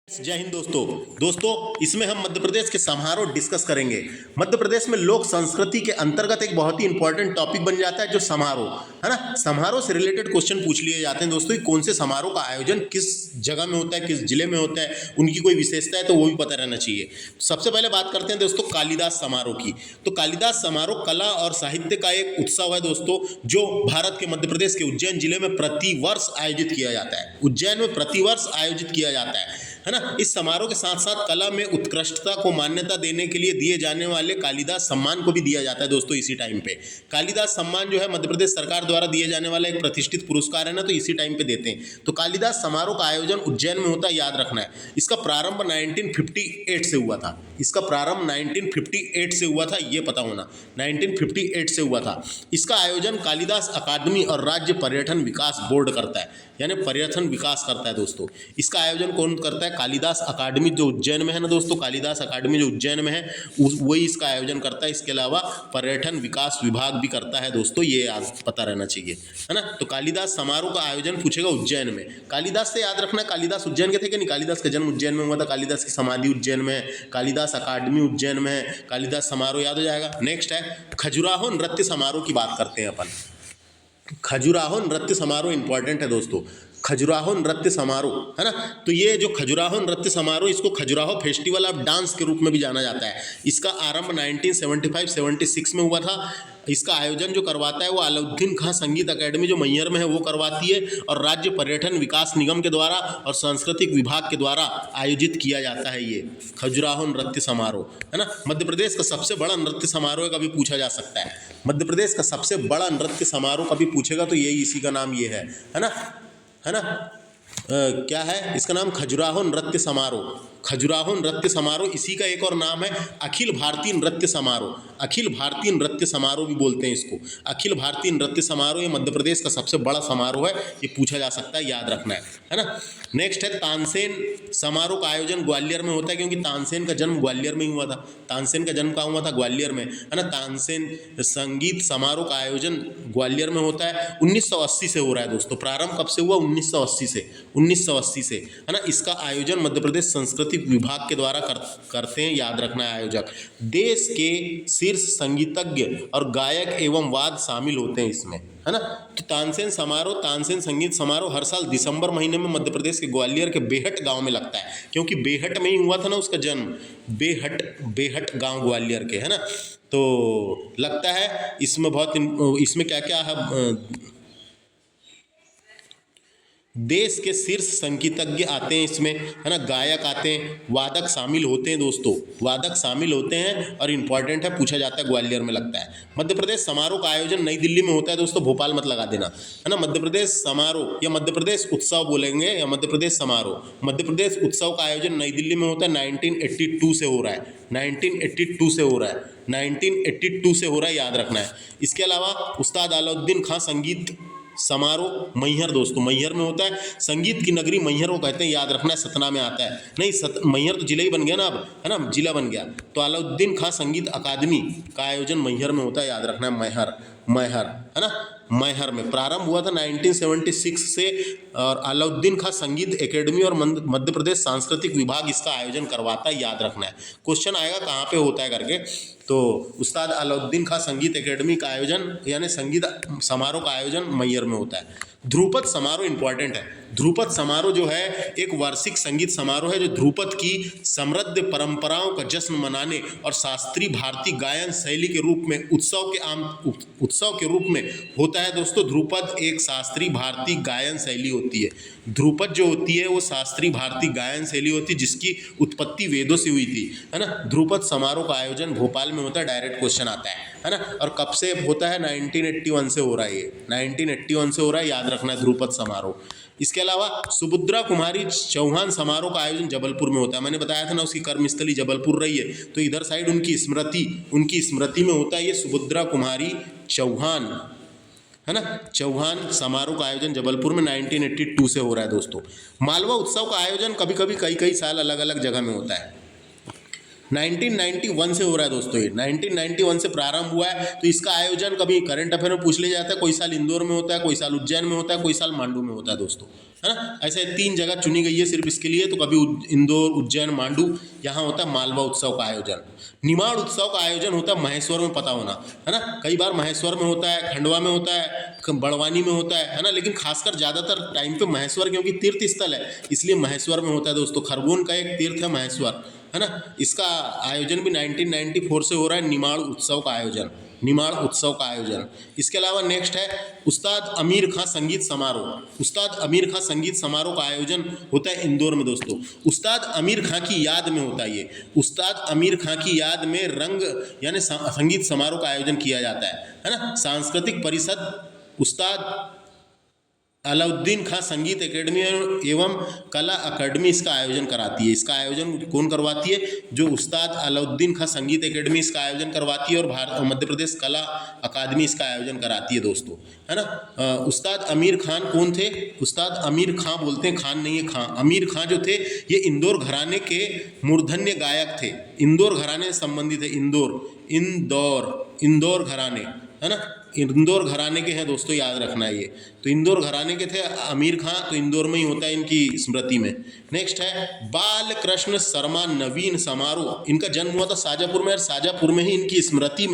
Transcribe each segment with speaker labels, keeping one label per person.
Speaker 1: जय हिंद दोस्तों इसमें हम मध्य प्रदेश के समारोह डिस्कस करेंगे। मध्य प्रदेश में लोक संस्कृति के अंतर्गत एक बहुत ही इंपॉर्टेंट टॉपिक बन जाता है जो समारोह है ना। समारोह से रिलेटेड क्वेश्चन पूछ लिए जाते हैं दोस्तों कि कौन से समारोह का आयोजन किस जगह में होता है, किस जिले में होता है, उनकी कोई विशेषता है तो वो भी पता रहना चाहिए। सबसे पहले बात करते हैं दोस्तों कालिदास समारोह की। तो कालिदास समारोह कला और साहित्य का एक उत्सव है दोस्तों, जो भारत के मध्य प्रदेश के उज्जैन जिले में प्रतिवर्ष आयोजित किया जाता है। उज्जैन में प्रतिवर्ष आयोजित किया जाता है ना। इस समारोह के साथ साथ कला में उत्कृष्टता को मान्यता देने के लिए दिए जाने वाले कालिदास सम्मान को भी दिया जाता है दोस्तों इसी टाइम पे। कालिदास सम्मान जो है मध्य प्रदेश सरकार द्वारा दिए जाने वाला एक प्रतिष्ठित पुरस्कार है ना, तो इसी टाइम पे देते हैं। तो कालिदास समारोह का आयोजन उज्जैन में होता है, याद रखना है। इसका प्रारंभ 1958 से हुआ था। इसका प्रारंभ 1958 से हुआ था, ये पता होना, 1958 से हुआ था। इसका आयोजन कालिदास अकादमी और राज्य पर्यटन विकास बोर्ड करता है, यानी पर्यटन विकास करता है दोस्तों। इसका आयोजन कौन करता है? कालिदास अकादमी जो उज्जैन में है ना दोस्तों, कालिदास अकादमी जो उज्जैन में है वही इसका आयोजन करता है। इसके अलावा पर्यटन विकास विभाग भी करता है दोस्तों, ये याद पता रहना चाहिए है ना। तो कालिदास समारोह का आयोजन पूछेगा उज्जैन में। कालिदास से याद रखना, कालिदास उज्जैन के थे कि नहीं? कालिदास का जन्म उज्जैन में हुआ था, कालिदास की समाधि उज्जैन में है, कालिदास अकादमी उज्जैन में है, कालिदास समारोह याद हो जाएगा। नेक्स्ट है खजुराहो नृत्य समारोह की बात करते हैं अपन। खजुराहो नृत्य समारोह इंपॉर्टेंट है दोस्तों। खजुराहो नृत्य समारोह है ना, तो ये जो खजुराहो नृत्य समारोह, इसको खजुराहो फेस्टिवल ऑफ डांस के रूप में भी जाना जाता है। इसका आरंभ 1975-76 में हुआ था। इसका आयोजन जो करवाता है वो अलाउद्दीन खां संगीत अकेडमी जो मैहर में है वो करवाती है, और राज्य पर्यटन विकास निगम के द्वारा और सांस्कृतिक विभाग के द्वारा आयोजित किया जाता है ये खजुराहो नृत्य समारोह है ना। मध्य प्रदेश का सबसे बड़ा नृत्य समारोह कभी पूछा जा सकता है। मध्य प्रदेश का सबसे बड़ा नृत्य समारोह कभी पूछेगा तो यही, इसी का नाम ये है ना, है ना। क्या है इसका नाम? खजुराहो नृत्य समारोह। खजुराहो नृत्य समारोह, इसी का एक और नाम है अखिल भारतीय नृत्य समारोह। अखिल भारतीय नृत्य समारोह भी बोलते हैं इसको, अखिल भारतीय नृत्य समारोह। ये मध्य प्रदेश का सबसे बड़ा समारोह है, ये पूछा जा सकता है, याद रखना है ना। नेक्स्ट है तानसेन समारोह का आयोजन ग्वालियर में होता है, क्योंकि तानसेन का जन्म ग्वालियर में ही हुआ था। तानसेन का जन्म कहाँ हुआ था? ग्वालियर में है ना। तानसेन संगीत समारोह का आयोजन ग्वालियर में होता है। 1980 से हो रहा है दोस्तों। प्रारंभ कब से हुआ? 1980 से, 1980 से है ना। इसका आयोजन मध्य प्रदेश संस्कृति विभाग के द्वारा करते हैं, याद रखना है आयोजक। देश के शीर्ष संगीतज्ञ और गायक एवं वाद शामिल होते हैं इसमें, है ना। तो तानसेन समारोह, तानसेन संगीत समारोह हर साल दिसंबर महीने में मध्य प्रदेश के ग्वालियर के बेहट गांव में लगता है, क्योंकि बेहट में ही हुआ था ना उसका जन्म। बेहट गांव ग्वालियर के, है ना। तो लगता है इसमें बहुत, इसमें क्या क्या है, देश के शीर्ष संगीतज्ञ आते हैं इसमें, है ना, गायक आते हैं, वादक शामिल होते हैं दोस्तों, वादक शामिल होते हैं, और इम्पॉर्टेंट है, पूछा जाता है, ग्वालियर में लगता है। मध्य प्रदेश समारोह का आयोजन नई दिल्ली में होता है दोस्तों, भोपाल मत लगा देना, है ना। मध्य प्रदेश समारोह या मध्य प्रदेश उत्सव बोलेंगे, या मध्य प्रदेश समारोह। मध्य प्रदेश उत्सव का आयोजन नई दिल्ली में होता है, 1982 से हो रहा है, 1982 से हो रहा है, 1982 से हो रहा है, याद रखना है। इसके अलावा उस्ताद अलाउद्दीन खां संगीत समारोह मैहर दोस्तों, मैहर में होता है। संगीत की नगरी मैहर को कहते हैं, याद रखना है, सतना में आता है। नहीं, मैहर तो जिला ही बन गया ना अब, है ना, जिला बन गया। तो अलाउद्दीन खां संगीत अकादमी का आयोजन मैहर में होता है, याद रखना है, मैहर है ना। मैहर में प्रारंभ हुआ था 1976 से, और अलाउद्दीन खां संगीत एकेडमी और मध्य प्रदेश सांस्कृतिक विभाग इसका आयोजन करवाता है, याद रखना है। क्वेश्चन आएगा कहाँ पे होता है करके, तो उस्ताद अलाउद्दीन खां संगीत एकेडमी का आयोजन यानी संगीत समारोह का आयोजन मैहर में होता है। ध्रुपद समारोह इंपॉर्टेंट है। ध्रुपद समारोह जो है एक वार्षिक संगीत समारोह है, जो ध्रुपद की समृद्ध परंपराओं का जश्न मनाने और शास्त्रीय भारतीय गायन शैली के रूप में उत्सव के रूप में होता है दोस्तों। ध्रुपद एक शास्त्रीय भारतीय गायन शैली होती है। ध्रुपद जो होती है वो शास्त्रीय भारतीय गायन शैली होती है, जिसकी उत्पत्ति वेदों से हुई थी, है ना। ध्रुपद समारोह का आयोजन भोपाल में होता है, डायरेक्ट क्वेश्चन आता है ना। और कब से होता है? 1981 से हो रहा है, ये 1981 से हो रहा है, याद रखना है, ध्रुपद समारोह। इसके अलावा सुभद्रा कुमारी चौहान समारोह का आयोजन जबलपुर में होता है। मैंने बताया था ना, उसकी कर्मस्थली जबलपुर रही है, तो इधर साइड उनकी स्मृति में होता है ये सुभद्रा कुमारी चौहान, है ना। चौहान समारोह का आयोजन जबलपुर में 1982 से हो रहा है दोस्तों। मालवा उत्सव का आयोजन कभी कभी कई साल अलग अलग जगह में होता है। 1991 से हो रहा है दोस्तों, ये 1991 से प्रारंभ हुआ है। तो इसका आयोजन कभी करंट अफेयर में पूछ लिया जाता है, कोई साल इंदौर में होता है, कोई साल उज्जैन में होता है, कोई साल मांडू में होता है दोस्तों। है ना। ऐसे 3 जगह चुनी गई है सिर्फ इसके लिए। तो कभी इंदौर, उज्जैन, मांडू, यहाँ होता है मालवा उत्सव का आयोजन। निमाड़ उत्सव का आयोजन होता है महेश्वर में, पता होना है ना। कई बार महेश्वर में होता है, खंडवा में होता है, बड़वानी में होता है ना, लेकिन खासकर ज़्यादातर टाइम पे महेश्वर, क्योंकि तीर्थ स्थल है इसलिए महेश्वर में होता है दोस्तों। खरगोन का एक तीर्थ है महेश्वर, है ना। इसका आयोजन भी 1994 से हो रहा है, निमाड़ उत्सव का आयोजन, निमाड़ उत्सव का आयोजन। इसके अलावा नेक्स्ट है उस्ताद अमीर खां संगीत समारोह। उस्ताद अमीर खां संगीत समारोह का आयोजन होता है इंदौर में दोस्तों। उस्ताद अमीर खां की याद में होता है ये। उस्ताद अमीर खां की याद में रंग यानी संगीत समारोह का आयोजन किया जाता है ना। सांस्कृतिक परिषद उस्ताद अलाउद्दीन खां संगीत एकेडमी एवं कला अकादमी इसका आयोजन कराती है। इसका आयोजन कौन करवाती है? जो उस्ताद अलाउद्दीन खां संगीत एकेडमी इसका आयोजन करवाती है, और मध्य प्रदेश कला अकादमी इसका आयोजन कराती है दोस्तों, है ना। उस्ताद अमीर खान कौन थे? उस्ताद अमीर खां बोलते हैं, खान नहीं है, खां। अमीर खां जो थे ये इंदौर घराने के मूर्धन्य गायक थे। इंदौर घराने से संबंधित है, इंदौर घराने, है ना। इंदौर घराने के हैं दोस्तों, याद रखना है ये। तो इंदौर घराने के थे अमीर खां, तो इंदौर में ही होता है इनकी स्मृति में। नेक्स्ट है बाल कृष्ण शर्मा नवीन समारोह। इनका जन्म हुआ था शाजापुर में, और शाजापुर में ही इनकी स्मृति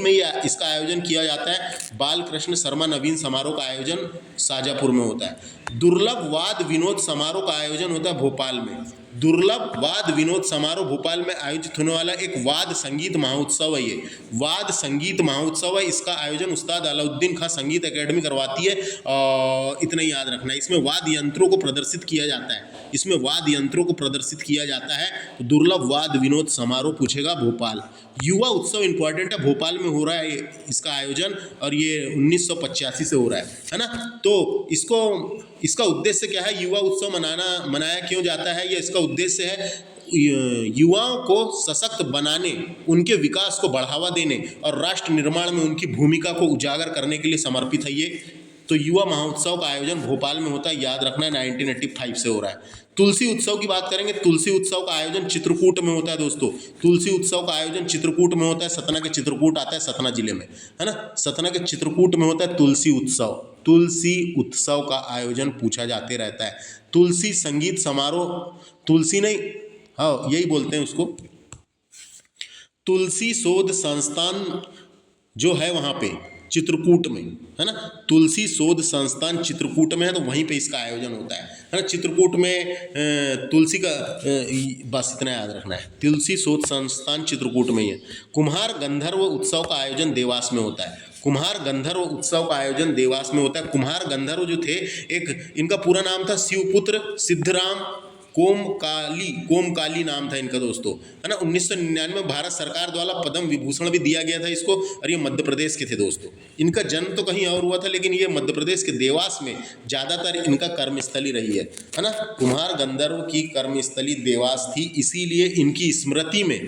Speaker 1: में ही इसका आयोजन किया जाता है। बाल कृष्ण शर्मा नवीन समारोह का आयोजन शाजापुर में होता है। दुर्लभ वाद विनोद समारोह का आयोजन होता है भोपाल में। दुर्लभ वाद विनोद समारोह भोपाल में आयोजित होने वाला एक वाद संगीत महोत्सव है। ये वाद संगीत महोत्सव है। इसका आयोजन उस्ताद अलाउद्दीन खां संगीत एकेडमी करवाती है। और इतना ही याद रखना है, इसमें वाद यंत्रों को प्रदर्शित किया जाता है। इसमें वाद यंत्रों को प्रदर्शित किया जाता है। तो दुर्लभ वाद विनोद समारोह पूछेगा भोपाल। युवा उत्सव इंपॉर्टेंट है, भोपाल में हो रहा है इसका आयोजन, और ये 1985 से हो रहा है ना। तो इसका उद्देश्य क्या है? युवा उत्सव मनाया क्यों जाता है? ये इसका उद्देश्य है युवाओं को सशक्त बनाने, उनके विकास को बढ़ावा देने और राष्ट्र निर्माण में उनकी भूमिका को उजागर करने के लिए समर्पित है ये। तो युवा महोत्सव का आयोजन भोपाल में होता है, याद रखना है, 1985 से हो रहा है। तुलसी उत्सव की बात करेंगे। तुलसी उत्सव का आयोजन चित्रकूट में होता है दोस्तों। तुलसी उत्सव का आयोजन चित्रकूट में होता है। सतना के चित्रकूट आता है, सतना जिले में, है ना। सतना के चित्रकूट में होता है तुलसी उत्सव। तुलसी उत्सव का आयोजन पूछा जाते रहता है। तुलसी संगीत समारोह, तुलसी नहीं, हाँ यही बोलते हैं उसको, तुलसी शोध संस्थान जो है वहाँ पे चित्रकूट में, है ना। तुलसी शोध संस्थान चित्रकूट में है, तो वहीं पे इसका आयोजन होता है ना। चित्रकूट में तुलसी का बस इतना याद रखना है, तुलसी शोध संस्थान चित्रकूट में ही है। कुम्हार गंधर्व उत्सव का आयोजन देवास में होता है। कुम्हार गंधर्व उत्सव का आयोजन देवास में होता है। कुम्हार गंधर्व जो थे, एक इनका पूरा नाम था शिवपुत्र सिद्धराम कोमकाली नाम था इनका दोस्तों, है ना। 1999 में भारत सरकार द्वारा पद्म विभूषण भी दिया गया था इसको, और ये मध्य प्रदेश के थे दोस्तों। इनका जन्म तो कहीं और हुआ था, लेकिन ये मध्य प्रदेश के देवास में ज़्यादातर इनका कर्मस्थली रही है ना। कुम्हार गंधर्व की कर्मस्थली देवास थी, इसीलिए इनकी स्मृति में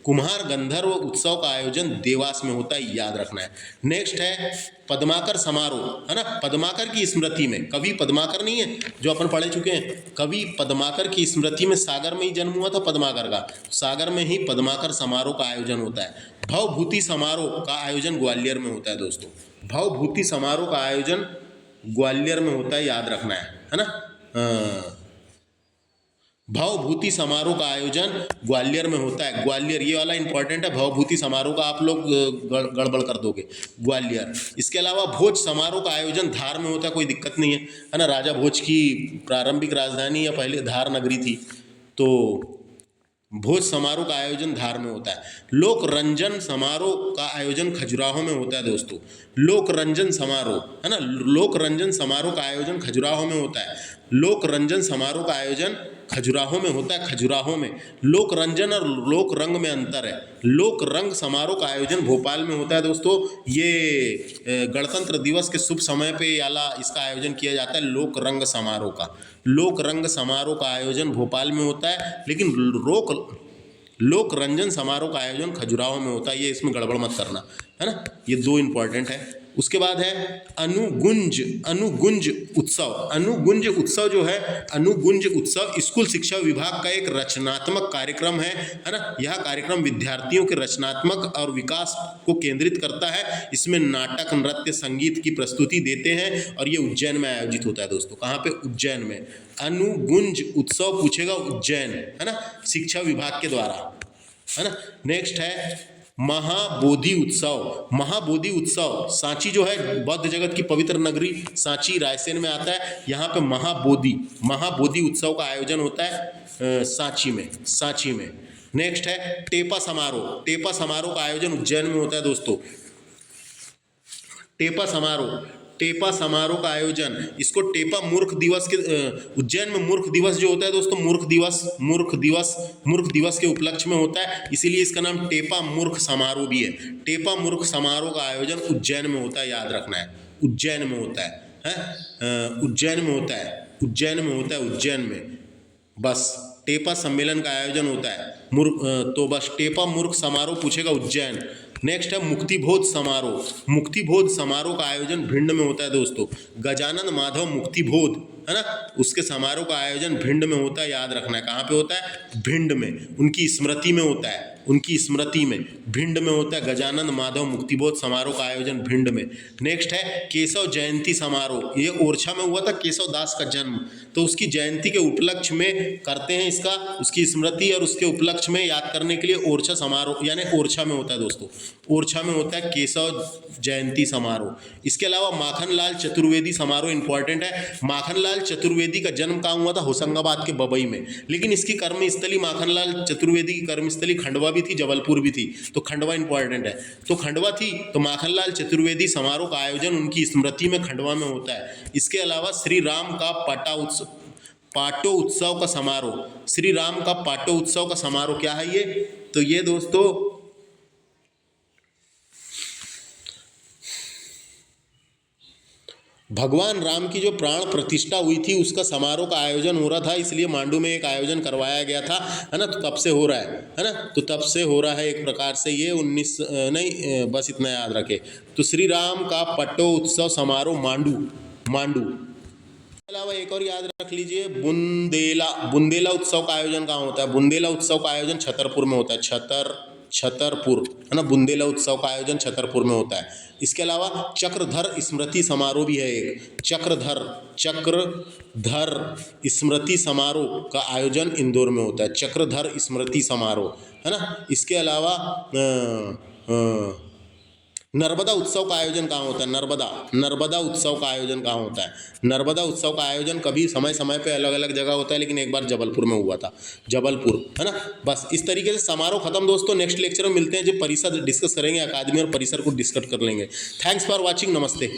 Speaker 1: कुम्हार गंधर्व उत्सव का आयोजन देवास में होता है, याद रखना है। नेक्स्ट है पद्माकर समारोह, है ना। पद्माकर की स्मृति में, कवि पद्माकर नहीं है जो अपन पढ़े चुके हैं, कवि पद्माकर की स्मृति में सागर में ही जन्म हुआ था पद्माकर का, सागर में ही पद्माकर समारोह का आयोजन होता है। भवभूति समारोह का आयोजन ग्वालियर में होता है दोस्तों। भवभूति समारोह का आयोजन ग्वालियर में होता है, याद रखना है ना। भवभूति समारोह का आयोजन ग्वालियर में होता है। ग्वालियर ये वाला इंपॉर्टेंट है, भवभूति समारोह का आप लोग गड़बड़ कर दोगे, ग्वालियर। इसके अलावा भोज समारोह का आयोजन धार में होता है, कोई दिक्कत नहीं है ना। राजा भोज की प्रारंभिक राजधानी या पहले धार नगरी थी, तो भोज समारोह का आयोजन धार में होता है। लोक रंजन समारोह का आयोजन खजुराहो में होता है दोस्तों। लोक रंजन समारोह, है ना, लोक रंजन समारोह का आयोजन खजुराहो में होता है। लोक रंजन समारोह का आयोजन खजुराहो में होता है। खजुराहो में लोक रंजन और लोक रंग में अंतर है। लोक रंग समारोह का आयोजन भोपाल में होता है दोस्तों। ये गणतंत्र दिवस के शुभ समय पे याला इसका आयोजन किया जाता है, लोक रंग समारोह का। लोक रंग समारोह का आयोजन भोपाल में होता है, लेकिन लोक रंजन समारोह का आयोजन खजुराहो में होता है। ये इसमें गड़बड़ मत करना, है ना। ये दो इंपॉर्टेंट है। उसके बाद है अनुगुंज अनुगुंज उत्सव। अनुगुंज उत्सव जो है, अनुगुंज उत्सव स्कूल शिक्षा विभाग का एक रचनात्मक कार्यक्रम है ना। यह कार्यक्रम विद्यार्थियों के रचनात्मक और विकास को केंद्रित करता है। इसमें नाटक, नृत्य, संगीत की प्रस्तुति देते हैं और ये उज्जैन में आयोजित होता है दोस्तों। कहाँ पे? उज्जैन में। अनुगुंज उत्सव पूछेगा उज्जैन, है ना, शिक्षा विभाग के द्वारा, है ना। नेक्स्ट है महाबोधि उत्सव। महाबोधि उत्सव सांची जो है बौद्ध जगत की पवित्र नगरी सांची रायसेन में आता है। यहाँ पे महाबोधि उत्सव का आयोजन होता है सांची में। नेक्स्ट है टेपा समारोह। टेपा समारोह का आयोजन उज्जैन में होता है दोस्तों। टेपा समारोह का आयोजन, इसको टेपा मूर्ख दिवस के उज्जैन में मूर्ख दिवस जो होता है दोस्तों, मूर्ख दिवस के उपलक्ष्य में होता है, इसीलिए इसका नाम टेपा मूर्ख समारोह भी है। टेपा मूर्ख समारोह का आयोजन उज्जैन में होता है, याद रखना है, उज्जैन में होता है, उज्जैन में बस टेपा सम्मेलन का आयोजन होता है। तो बस टेपा मूर्ख समारोह पूछेगा उज्जैन। नेक्स्ट है मुक्तिबोध समारोह। मुक्तिबोध समारोह का आयोजन भिंड में होता है दोस्तों। गजानन माधव मुक्तिबोध, है ना, उसके समारोह का आयोजन भिंड में होता है, याद रखना है। कहाँ पे होता है? भिंड में, उनकी स्मृति में होता है, भिंड में होता है। गजानन माधव मुक्तिबोध समारोह का आयोजन भिंड में। नेक्स्ट है केशव जयंती समारोह। ये ओरछा में हुआ था, केशव दास का जन्म, तो उसकी जयंती के उपलक्ष्य में करते हैं इसका, उसकी स्मृति और उसके उपलक्ष्य में याद करने के लिए ओरछा समारोह, यानी ओरछा में होता है दोस्तों, ओरछा में होता है केशव जयंती समारोह। इसके अलावा माखनलाल चतुर्वेदी समारोह इंपॉर्टेंट है। माखनलाल चतुर्वेदी का जन्म कहाँ हुआ था? होशंगाबाद के बबई में, लेकिन इसकी कर्मस्थली, माखनलाल चतुर्वेदी की कर्मस्थली खंडवा भी थी, जबलपुर भी थी, तो खंडवा इंपॉर्टेंट है। तो खंडवा थी, तो माखनलाल चतुर्वेदी समारोह का आयोजन उनकी स्मृति में खंडवा में होता है। इसके अलावा श्री राम का पाटो उत्सव का समारोह, श्री राम का पाटो उत्सव का समारोह क्या है ये? तो ये दोस्तों भगवान राम की जो प्राण प्रतिष्ठा हुई थी उसका समारोह का आयोजन हो रहा था, इसलिए मांडू में एक आयोजन करवाया गया था, है ना। तो तब से हो रहा है ना, तो तब से हो रहा है एक प्रकार से ये 19 नहीं, बस इतना याद रखे। तो श्री राम का पट्टो उत्सव समारोह मांडू। अलावा एक और याद रख लीजिए, बुंदेला उत्सव का आयोजन कहाँ होता है? बुंदेला उत्सव का आयोजन छतरपुर में होता है, छतरपुर, है ना। बुंदेला उत्सव का आयोजन छतरपुर में होता है। इसके अलावा चक्रधर स्मृति समारोह भी है एक, चक्रधर स्मृति समारोह का आयोजन इंदौर में होता है, चक्रधर स्मृति समारोह, है ना। इसके अलावा नर्मदा उत्सव का आयोजन कहाँ होता है? नर्मदा उत्सव का आयोजन कहाँ होता है? नर्मदा उत्सव का आयोजन कभी समय पे अलग अलग जगह होता है, लेकिन एक बार जबलपुर में हुआ था, जबलपुर, है ना। बस इस तरीके से समारोह खत्म दोस्तों। नेक्स्ट लेक्चर में मिलते हैं, जो परिसर डिस्कस करेंगे, अकादमी और परिसर को डिस्कस कर लेंगे। थैंक्स फॉर वॉचिंग, नमस्ते।